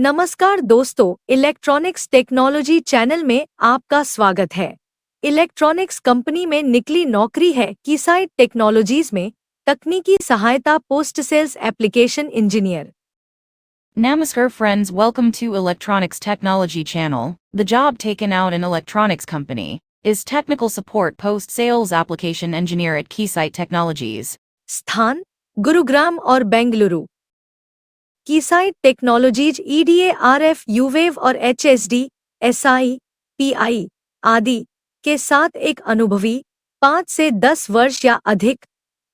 नमस्कार दोस्तों, electronics technology channel में आपका स्वागत है। इलेक्ट्रॉनिक्स कंपनी में निकली नौकरी है कीसाइट टेक्नोलॉजीज में तकनीकी सहायता post sales application engineer. Namaskar friends, welcome to Electronics Technology channel. The job taken out in electronics company is technical support post-sales application engineer at Keysight Technologies. स्थान गुरुग्राम और बेंगलुरु। कीसाइट टेक्नोलॉजीज ईडीए, आरएफ, यूवेव और HSD, SI, pi आदि के साथ एक अनुभवी 5 से 10 वर्ष या अधिक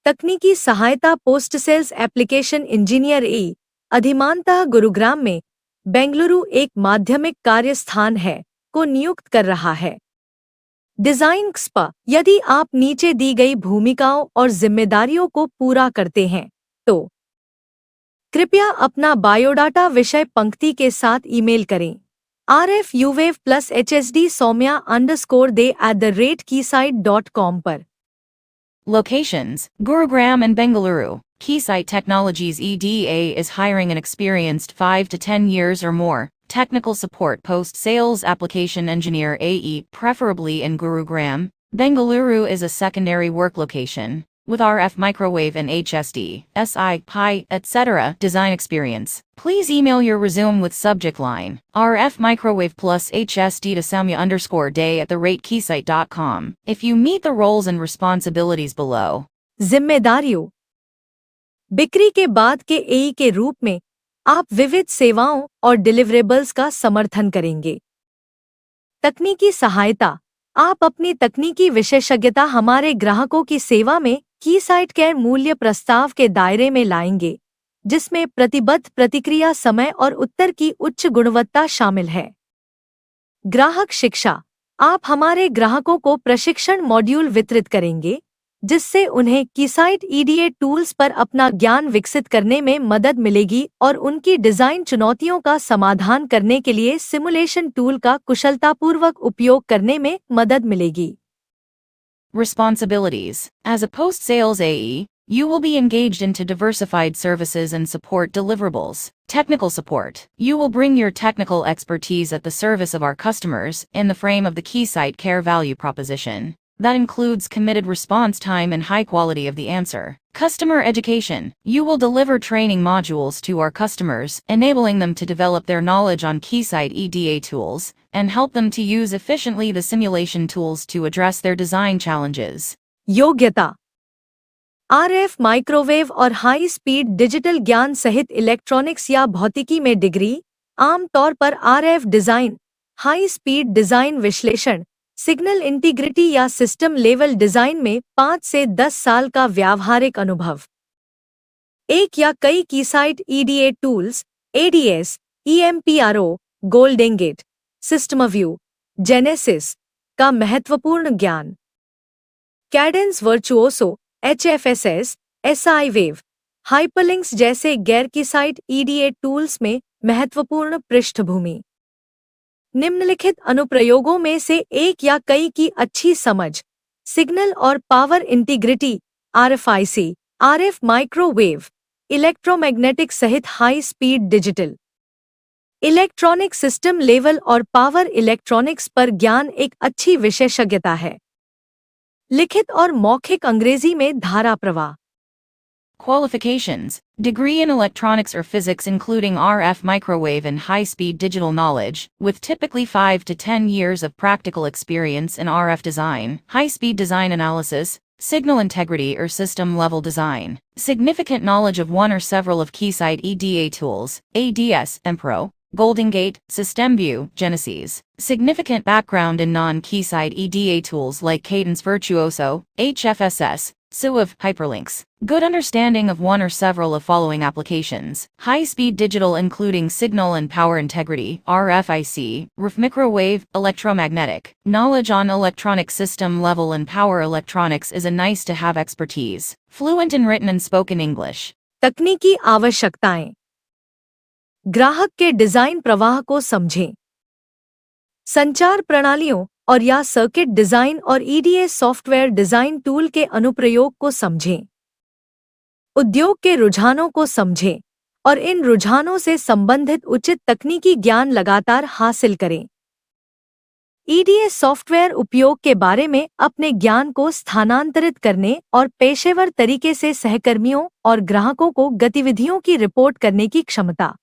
तकनीकी सहायता पोस्ट सेल्स एप्लीकेशन इंजीनियर अधिमानतः गुरुग्राम में बेंगलुरु एक माध्यमिक कार्यस्थान है को नियुक्त कर रहा है। डिजाइन एक्सपा। यदि आप नीचे दी गई भूमिकाओं और जिम्मेदारियों को पूरा करते हैं तो कृपया अपना बायोडाटा विषय पंक्ति के साथ ईमेल करें। RF UWave plus HSD soumya_de@keysight.com पर। Locations: Gurugram and Bengaluru. Keysight Technologies EDA is hiring an experienced 5 to 10 years or more technical support post-sales application engineer AE, preferably in Gurugram. Bengaluru is a secondary work location with RF microwave and HSD, SI, Pi, etc. design experience. Please email your resume with subject line RF microwave plus HSD to soumya_day@keysight.com if you meet the roles and responsibilities below. जिम्मेदारियों। बिक्री के बाद के एई के रूप में आप विविध सेवाओं और डिलीवरेबल्स का समर्थन करेंगे। तकनीकी सहायता। आप अपनी तकनीकी विशेषज्ञता हमारे ग्राहकों की सेवा में कीसाइट केयर मूल्य प्रस्ताव के दायरे में लाएंगे, जिसमें प्रतिबद्ध प्रतिक्रिया समय और उत्तर की उच्च गुणवत्ता शामिल है। ग्राहक शिक्षा। आप हमारे ग्राहकों को प्रशिक्षण मॉड्यूल वितरित करेंगे, जिससे उन्हें कीसाइट ईडीए टूल्स पर अपना ज्ञान विकसित करने में मदद मिलेगी और उनकी डिजाइन चुनौतियों का समाधान करने के लिए सिमुलेशन टूल का कुशलतापूर्वक उपयोग करने में मदद मिलेगी। Responsibilities: as a post-sales AE, you will be engaged into diversified services and support deliverables. Technical support: you will bring your technical expertise at the service of our customers in the frame of the Keysight Care value proposition. That includes committed response time and high quality of the answer. Customer education: you will deliver training modules to our customers, enabling them to develop their knowledge on Keysight EDA tools, and help them to use efficiently the simulation tools to address their design challenges. योग्यता। RF microwave और high speed digital ज्ञान सहित electronics या भौतिकी में degree, आमतौर पर RF design, high speed design विश्लेषण, सिग्नल इंटीग्रिटी या सिस्टम लेवल डिजाइन में 5 से 10 साल का व्यावहारिक अनुभव। एक या कई Keysight EDA tools, ADS, EMPRO, Golden Gate, SystemVue, Genesis का महत्वपूर्ण ज्ञान। Cadence Virtuoso, HFSS, SI wave, HyperLynx जैसे गैर कीसाइट ईडीए टूल्स में महत्वपूर्ण पृष्ठभूमि। निम्नलिखित अनुप्रयोगों में से एक या कई की अच्छी समझ: सिग्नल और power integrity, RFIC, RF microwave, electromagnetic सहित high speed digital electronic system level और पावर इलेक्ट्रॉनिक्स पर ज्ञान एक अच्छी विशेषज्ञता है। लिखित और मौखिक अंग्रेजी में धारा प्रवाह। Qualifications: degree in electronics or physics including RF microwave and high-speed digital knowledge, with typically 5 to 10 years of practical experience in RF design, high-speed design analysis, signal integrity or system-level design. Significant knowledge of one or several of Keysight EDA tools, ADS, EMPRO, Golden Gate, SystemView, Genesis. Significant background in non-Keysight EDA tools like Cadence Virtuoso, HFSS, SUAV, Hyperlinks. Good understanding of one or several of following applications: high-speed digital including signal and power integrity, RFIC, RF microwave, electromagnetic. Knowledge on electronic system level and power electronics is a nice-to-have expertise. Fluent in written and spoken English. तकनीकी आवश्यकताएं। ग्राहक के design प्रवाह को समझें। संचार प्रणालियों और या सर्किट डिजाइन और ईडीए सॉफ्टवेयर डिजाइन टूल के अनुप्रयोग को समझें। उद्योग के रुझानों को समझें। और इन रुझानों से संबंधित उचित तकनीकी ज्ञान लगातार हासिल करें। ईडीएस सॉफ्टवेयर उपयोग के बारे में अपने ज्ञान को स्थानांतरित करने और पेशेवर तरीके से सहकर्मियों और ग्राहकों को गतिविधियों की रिपोर्ट करने की क्षमता।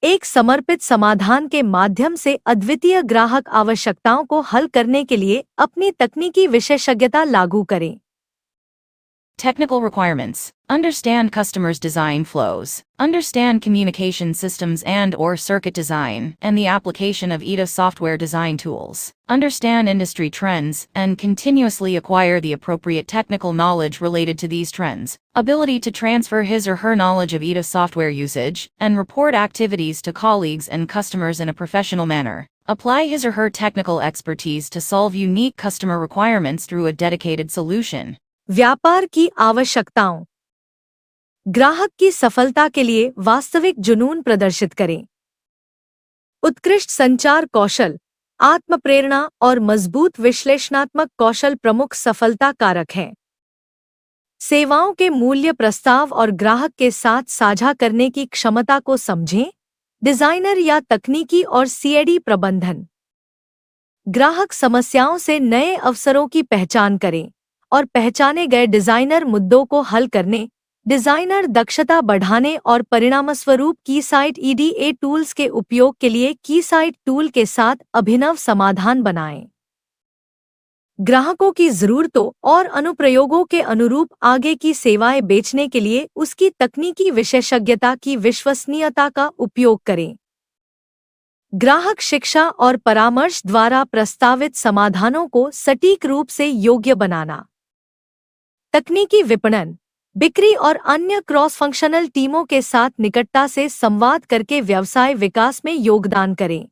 एक समर्पित समाधान के माध्यम से अद्वितीय ग्राहक आवश्यकताओं को हल करने के लिए अपनी तकनीकी विशेषज्ञता लागू करें। Technical requirements. Understand customers' design flows. Understand communication systems and/or circuit design and the application of EDA software design tools. Understand industry trends and continuously acquire the appropriate technical knowledge related to these trends. Ability to transfer his or her knowledge of EDA software usage and report activities to colleagues and customers in a professional manner. Apply his or her technical expertise to solve unique customer requirements through a dedicated solution. व्यापार की आवश्यकताओं। ग्राहक की सफलता के लिए वास्तविक जुनून प्रदर्शित करें। उत्कृष्ट संचार कौशल, आत्मप्रेरणा और मजबूत विश्लेषणात्मक कौशल प्रमुख सफलता कारक हैं। सेवाओं के मूल्य प्रस्ताव और ग्राहक के साथ साझा करने की क्षमता को समझें। डिजाइनर या तकनीकी और सीएडी प्रबंधन। ग्राहक समस्याओं से नए अवसरों की पहचान करें और पहचाने गए डिजाइनर मुद्दों को हल करने, डिजाइनर दक्षता बढ़ाने और परिणामस्वरूप कीसाइट ईडीए टूल्स के उपयोग के लिए कीसाइट टूल के साथ अभिनव समाधान बनाएं। ग्राहकों की जरूरतों और अनुप्रयोगों के अनुरूप आगे की सेवाएं बेचने के लिए उसकी तकनीकी विशेषज्ञता की विश्वसनीयता का उपयोग करें। ग्राहक शिक्षा और परामर्श द्वारा प्रस्तावित समाधानों को सटीक रूप से योग्य बनाना। तकनीकी विपणन, बिक्री और अन्य क्रॉस फंक्शनल टीमों के साथ निकटता से संवाद करके व्यवसाय विकास में योगदान करें।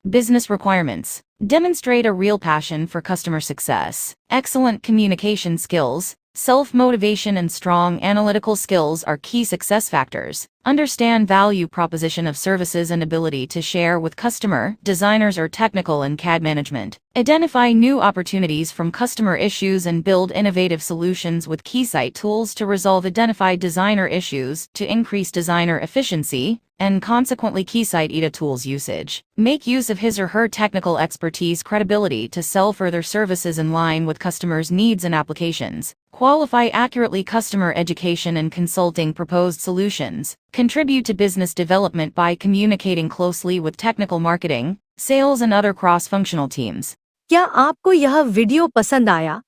Business requirements. Demonstrate a real passion for customer success. Excellent communication skills, self-motivation and strong analytical skills are key success factors. Understand value proposition of services and ability to share with customer, designers or technical and CAD management. Identify new opportunities from customer issues and build innovative solutions with Keysight tools to resolve identified designer issues to increase designer efficiency and consequently Keysight EDA tools usage. Make use of his or her technical expertise credibility to sell further services in line with customers' needs and applications. Qualify accurately customer education and consulting proposed solutions. Contribute to business development by communicating closely with technical marketing, sales and other cross-functional teams. क्या आपको यह video पसंद आया?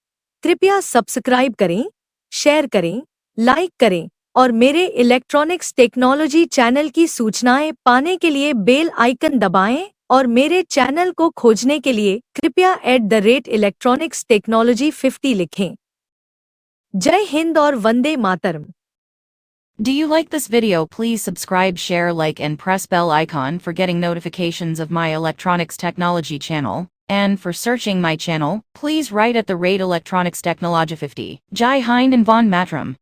कृपया subscribe करें, share करें, like करें और मेरे इलेक्ट्रॉनिक्स टेक्नोलॉजी चैनल की सूचनाएं पाने के लिए बेल आइकन दबाएं और मेरे चैनल को खोजने के लिए कृपया @electronicsTechnology50 लिखें। जय हिंद और Vande Mataram. Do you like this video? Please subscribe, share, like and press bell icon for getting notifications of my electronics technology channel. And for searching my channel, please write at the rate Electronics Technology 50. Jai Hind and Von Matram.